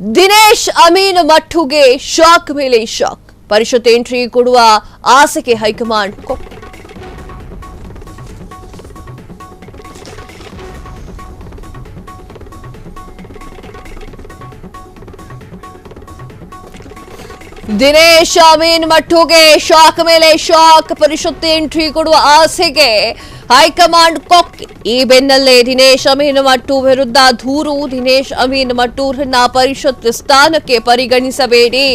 Dinesh Amin ಮಟ್ಟುಗೆ shock ಮೇಲೆ shock. ಪರಿಷತ್ entry ಕೊಡುವ ಆಸೆಗೆ ಹೈಕಮಾಂಡ್ ದಿನೇಶ್ ಅಮೀನ್ ಮಟ್ಟುಗೆ ಶಾಕ್ ಮೇಲೆ ಶಾಕ್. ಪರಿಷತ್ ಎಂಟ್ರಿ ಕೊಡುವ ಆಸೆಗೆ ಹೈಕಮಾಂಡ್ ಕೊಕ್ಕೆ. ಈ ಬೆನ್ನಲ್ಲೇ ದಿನೇಶ್ ಅಮೀನ್ ಮಟ್ಟು ವಿರುದ್ಧ ದೂರು. ದಿನೇಶ್ ಅಮೀನ್ ಮಟ್ಟೂರನ್ನ ಪರಿಷತ್ ಸ್ಥಾನಕ್ಕೆ ಪರಿಗಣಿಸಬೇಡಿ,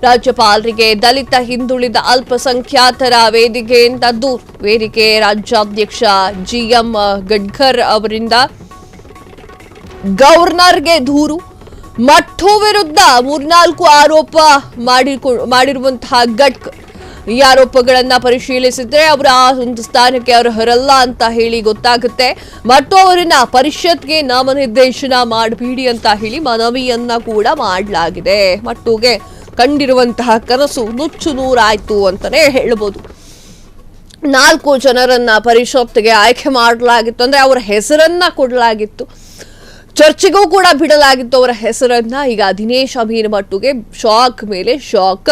ರಾಜ್ಯಪಾಲರಿಗೆ ದಲಿತ ಹಿಂದುಳಿದ ಅಲ್ಪಸಂಖ್ಯಾತರ ವೇದಿಕೆಯಿಂದ ದೂರು. ವೇದಿಕೆ ರಾಜ್ಯಾಧ್ಯಕ್ಷ ಜಿಎಂ ಗಡ್ಕರ್ ಅವರಿಂದ ಗವರ್ನರ್ಗೆ ದೂರು. ಮಟ್ಟು ವಿರುದ್ಧ 3-4 ಆರೋಪ ಮಾಡಿರುವಂತಹ ಗಡ್ಕರ್ ಈ ಆರೋಪಗಳನ್ನ ಪರಿಶೀಲಿಸಿದ್ರೆ ಅವರ ಆ ಒಂದು ಸ್ಥಾನಕ್ಕೆ ಅರ್ಹರಲ್ಲ ಅಂತ ಹೇಳಿ ಗೊತ್ತಾಗುತ್ತೆ. ಮಟ್ಟು ಅವರನ್ನ ಪರಿಷತ್ಗೆ ನಾಮನಿರ್ದೇಶನ ಮಾಡಬೇಡಿ ಅಂತ ಹೇಳಿ ಮನವಿಯನ್ನ ಕೂಡ ಮಾಡಲಾಗಿದೆ. ಮಟ್ಟುಗೆ ಕಂಡಿರುವಂತಹ ಕನಸು ನುಚ್ಚು ನೂರಾಯ್ತು ಅಂತಾನೆ ಹೇಳ್ಬೋದು. 4 ಜನರನ್ನ ಪರಿಷತ್ಗೆ ಆಯ್ಕೆ ಮಾಡಲಾಗಿತ್ತು, ಅಂದ್ರೆ ಅವರ ಹೆಸರನ್ನ ಕೊಡಲಾಗಿತ್ತು, ಚರ್ಚೆಗೂ ಕೂಡ ಬಿಡಲಾಗಿತ್ತು ಅವರ ಹೆಸರನ್ನ. ಈಗ ದಿನೇಶ್ ಅಮೀನ್ ಮಟ್ಟುಗೆ ಶಾಕ್ ಮೇಲೆ ಶಾಕ್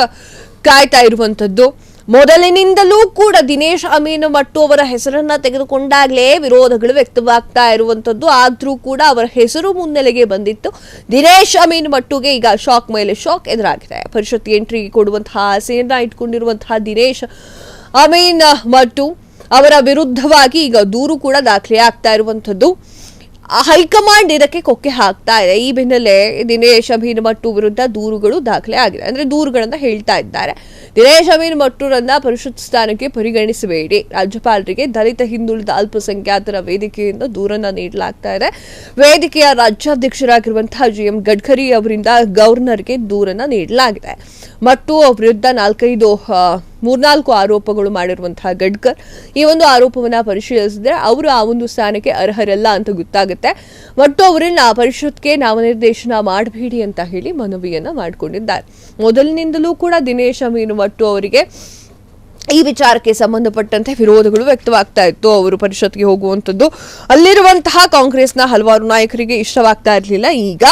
ಕಾಯ್ತಾ ಇರುವಂತದ್ದು. ಮೊದಲಿನಿಂದಲೂ ಕೂಡ ದಿನೇಶ್ ಅಮೀನ್ ಮಟ್ಟು ಅವರ ಹೆಸರನ್ನ ತೆಗೆದುಕೊಂಡಾಗಲೇ ವಿರೋಧಗಳು ವ್ಯಕ್ತವಾಗ್ತಾ ಇರುವಂತದ್ದು. ಆದ್ರೂ ಕೂಡ ಅವರ ಹೆಸರು ಮುನ್ನೆಲೆಗೆ ಬಂದಿತ್ತು. ದಿನೇಶ್ ಅಮೀನ್ ಮಟ್ಟುಗೆ ಈಗ ಶಾಕ್ ಮೇಲೆ ಶಾಕ್ ಎದುರಾಗಿದೆ. ಪರಿಷತ್ ಎಂಟ್ರಿ ಕೊಡುವಂತಹ ಆಸೆಯನ್ನ ಇಟ್ಕೊಂಡಿರುವಂತಹ ದಿನೇಶ್ ಅಮೀನ್ ಮಟ್ಟು ಅವರ ವಿರುದ್ಧವಾಗಿ ಈಗ ದೂರು ಕೂಡ ದಾಖಲೆ ಆಗ್ತಾ ಇರುವಂತದ್ದು. ಹೈಕಮಾಂಡ್ ಇದಕ್ಕೆ ಕೊಕ್ಕೆ ಹಾಕ್ತಾ ಇದೆ. ಈ ಬೆನ್ನಲ್ಲೇ ದಿನೇಶ್ ಅಮೀನ್ ಮಟ್ಟು ವಿರುದ್ಧ ದೂರುಗಳು ದಾಖಲೆ ಆಗಿದೆ, ಅಂದ್ರೆ ದೂರುಗಳನ್ನ ಹೇಳ್ತಾ ಇದ್ದಾರೆ. ದಿನೇಶ್ ಅಮೀನ್ ಮಟ್ಟೂರನ್ನ ಪರಿಷತ್ ಸ್ಥಾನಕ್ಕೆ ಪರಿಗಣಿಸಬೇಡಿ, ರಾಜ್ಯಪಾಲರಿಗೆ ದಲಿತ ಹಿಂದುಳಿದ ಅಲ್ಪಸಂಖ್ಯಾತರ ವೇದಿಕೆಯಿಂದ ದೂರನ್ನ ನೀಡಲಾಗ್ತಾ ಇದೆ. ವೇದಿಕೆಯ ರಾಜ್ಯಾಧ್ಯಕ್ಷರಾಗಿರುವಂತಹ ಜಿಎಂ ಗಡ್ಕರಿ ಅವರಿಂದ ಗವರ್ನರ್ಗೆ ದೂರನ್ನ ನೀಡಲಾಗಿದೆ. ಮಟ್ಟು ವಿರುದ್ಧ 3-4 ಆರೋಪಗಳು ಮಾಡಿರುವಂತಹ ಗಡ್ಕರ್ ಈ ಒಂದು ಆರೋಪವನ್ನ ಪರಿಶೀಲಿಸಿದ್ರೆ ಅವರು ಆ ಒಂದು ಸ್ಥಾನಕ್ಕೆ ಅರ್ಹರಲ್ಲ ಅಂತ ಗೊತ್ತಾಗುತ್ತೆ. ಮಟ್ಟು ಅವರನ್ನ ಪರಿಷತ್ಗೆ ನಾಮನಿರ್ದೇಶನ ಮಾಡಬೇಡಿ ಅಂತ ಹೇಳಿ ಮನವಿಯನ್ನ ಮಾಡಿಕೊಂಡಿದ್ದಾರೆ. ಮೊದಲಿನಿಂದಲೂ ಕೂಡ ದಿನೇಶ್ ಅಮೀನ್ ಮಟ್ಟು ಅವರಿಗೆ ಈ ವಿಚಾರಕ್ಕೆ ಸಂಬಂಧಪಟ್ಟಂತೆ ವಿರೋಧಗಳು ವ್ಯಕ್ತವಾಗ್ತಾ ಇತ್ತು. ಅವರು ಪರಿಷತ್ಗೆ ಹೋಗುವಂಥದ್ದು ಅಲ್ಲಿರುವಂತಹ ಕಾಂಗ್ರೆಸ್ನ ಹಲವಾರು ನಾಯಕರಿಗೆ ಇಷ್ಟವಾಗ್ತಾ ಇರಲಿಲ್ಲ. ಈಗ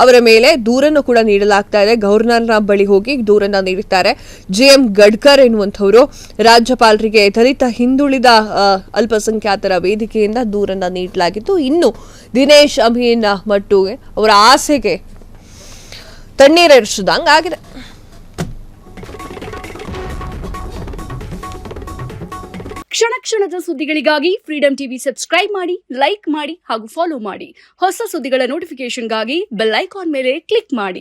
ಅವರ ಮೇಲೆ ದೂರನ್ನು ಕೂಡ ನೀಡಲಾಗ್ತಾ ಇದೆ. ಗವರ್ನರ್ನ ಬಳಿ ಹೋಗಿ ದೂರನ್ನ ನೀಡುತ್ತಾರೆ. ಜಿಎಂ ಗಡ್ಕರ್ ಎನ್ನುವಂಥವರು ರಾಜ್ಯಪಾಲರಿಗೆ ದಲಿತ ಹಿಂದುಳಿದ ಅಲ್ಪಸಂಖ್ಯಾತರ ವೇದಿಕೆಯಿಂದ ದೂರನ್ನ ನೀಡಲಾಗಿತ್ತು. ಇನ್ನು ದಿನೇಶ್ ಅಮೀನ್ ಮಟ್ಟುಗೆ ಅವರ ಆಸೆಗೆ ತಣ್ಣೀರೇರಿಸಿದಂಗಾಗಿದೆ. ಕ್ಷಣ ಕ್ಷಣದ ಸುದ್ದಿಗಳಿಗಾಗಿ ಫ್ರೀಡಂ ಟಿವಿ ಸಬ್ಸ್ಕ್ರೈಬ್ ಮಾಡಿ, ಲೈಕ್ ಮಾಡಿ ಹಾಗೂ ಫಾಲೋ ಮಾಡಿ. ಹೊಸ ಸುದ್ದಿಗಳ ನೋಟಿಫಿಕೇಶನ್ಗಾಗಿ ಬೆಲ್ ಐಕಾನ್ ಮೇಲೆ ಕ್ಲಿಕ್ ಮಾಡಿ.